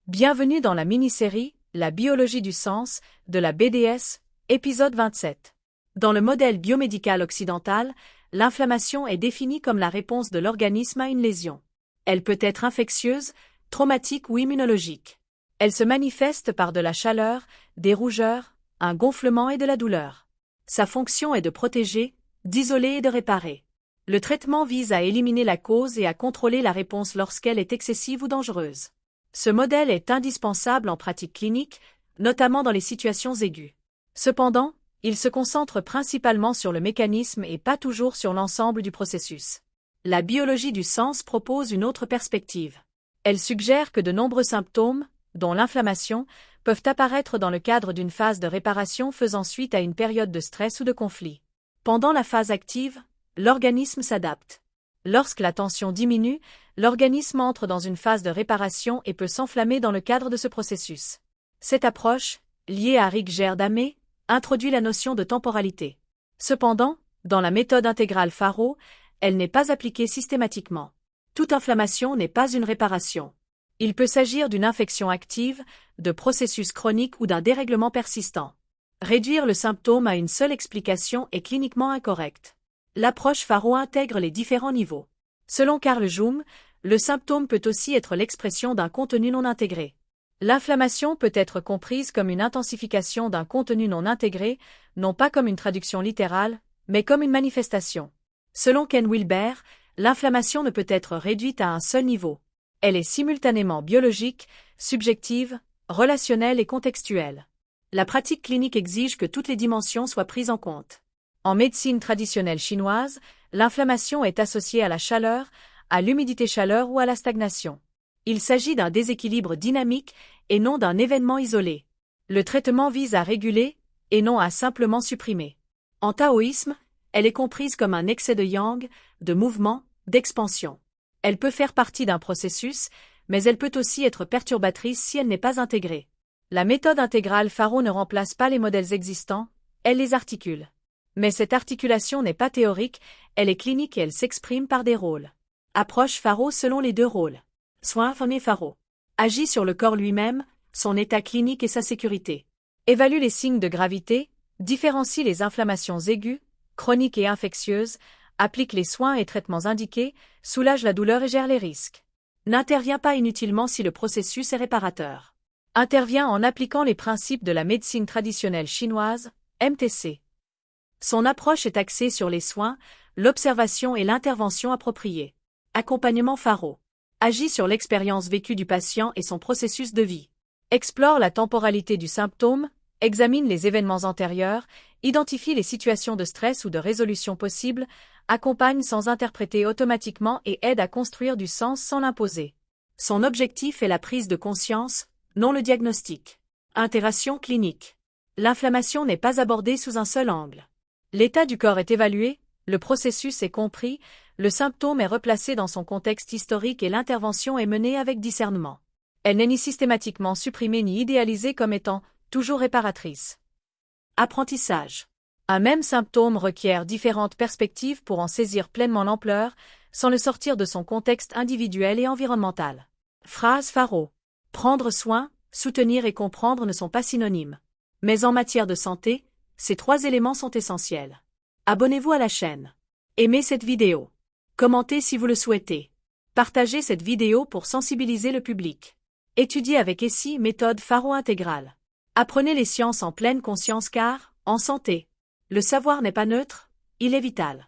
Bienvenue dans la mini-série « La biologie du sens » de la BDS, épisode 27. Dans le modèle biomédical occidental, l'inflammation est définie comme la réponse de l'organisme à une lésion. Elle peut être infectieuse, traumatique ou immunologique. Elle se manifeste par de la chaleur, des rougeurs, un gonflement et de la douleur. Sa fonction est de protéger, d'isoler et de réparer. Le traitement vise à éliminer la cause et à contrôler la réponse lorsqu'elle est excessive ou dangereuse. Ce modèle est indispensable en pratique clinique, notamment dans les situations aiguës. Cependant, il se concentre principalement sur le mécanisme et pas toujours sur l'ensemble du processus. La biologie du sens propose une autre perspective. Elle suggère que de nombreux symptômes, dont l'inflammation, peuvent apparaître dans le cadre d'une phase de réparation faisant suite à une période de stress ou de conflit. Pendant la phase active, l'organisme s'adapte. Lorsque la tension diminue, l'organisme entre dans une phase de réparation et peut s'enflammer dans le cadre de ce processus. Cette approche, liée à Rick-Gerdamé, introduit la notion de temporalité. Cependant, dans la méthode intégrale Faro, elle n'est pas appliquée systématiquement. Toute inflammation n'est pas une réparation. Il peut s'agir d'une infection active, de processus chroniques ou d'un dérèglement persistant. Réduire le symptôme à une seule explication est cliniquement incorrect. L'approche Faro intègre les différents niveaux. Selon Carl Jung, le symptôme peut aussi être l'expression d'un contenu non intégré. L'inflammation peut être comprise comme une intensification d'un contenu non intégré, non pas comme une traduction littérale, mais comme une manifestation. Selon Ken Wilber, l'inflammation ne peut être réduite à un seul niveau. Elle est simultanément biologique, subjective, relationnelle et contextuelle. La pratique clinique exige que toutes les dimensions soient prises en compte. En médecine traditionnelle chinoise, l'inflammation est associée à la chaleur, à l'humidité-chaleur ou à la stagnation. Il s'agit d'un déséquilibre dynamique et non d'un événement isolé. Le traitement vise à réguler et non à simplement supprimer. En taoïsme, elle est comprise comme un excès de yang, de mouvement, d'expansion. Elle peut faire partie d'un processus, mais elle peut aussi être perturbatrice si elle n'est pas intégrée. La méthode intégrale Faro ne remplace pas les modèles existants, elle les articule. Mais cette articulation n'est pas théorique, elle est clinique et elle s'exprime par des rôles. Approche Faro selon les deux rôles. Soin Faro. Agit sur le corps lui-même, son état clinique et sa sécurité. Évalue les signes de gravité, différencie les inflammations aiguës, chroniques et infectieuses, applique les soins et traitements indiqués, soulage la douleur et gère les risques. N'intervient pas inutilement si le processus est réparateur. Intervient en appliquant les principes de la médecine traditionnelle chinoise, MTC. Son approche est axée sur les soins, l'observation et l'intervention appropriée. Accompagnement Faro. Agit sur l'expérience vécue du patient et son processus de vie. Explore la temporalité du symptôme, examine les événements antérieurs, identifie les situations de stress ou de résolution possibles, accompagne sans interpréter automatiquement et aide à construire du sens sans l'imposer. Son objectif est la prise de conscience, non le diagnostic. Interaction clinique. L'inflammation n'est pas abordée sous un seul angle. L'état du corps est évalué, le processus est compris, le symptôme est replacé dans son contexte historique et l'intervention est menée avec discernement. Elle n'est ni systématiquement supprimée ni idéalisée comme étant toujours réparatrice. Apprentissage. Un même symptôme requiert différentes perspectives pour en saisir pleinement l'ampleur, sans le sortir de son contexte individuel et environnemental. Phrase Faro. Prendre soin, soutenir et comprendre ne sont pas synonymes. Mais en matière de santé, ces trois éléments sont essentiels. Abonnez-vous à la chaîne. Aimez cette vidéo. Commentez si vous le souhaitez. Partagez cette vidéo pour sensibiliser le public. Étudiez avec ESSI méthode Faro intégrale. Apprenez les sciences en pleine conscience car, en santé, le savoir n'est pas neutre, il est vital.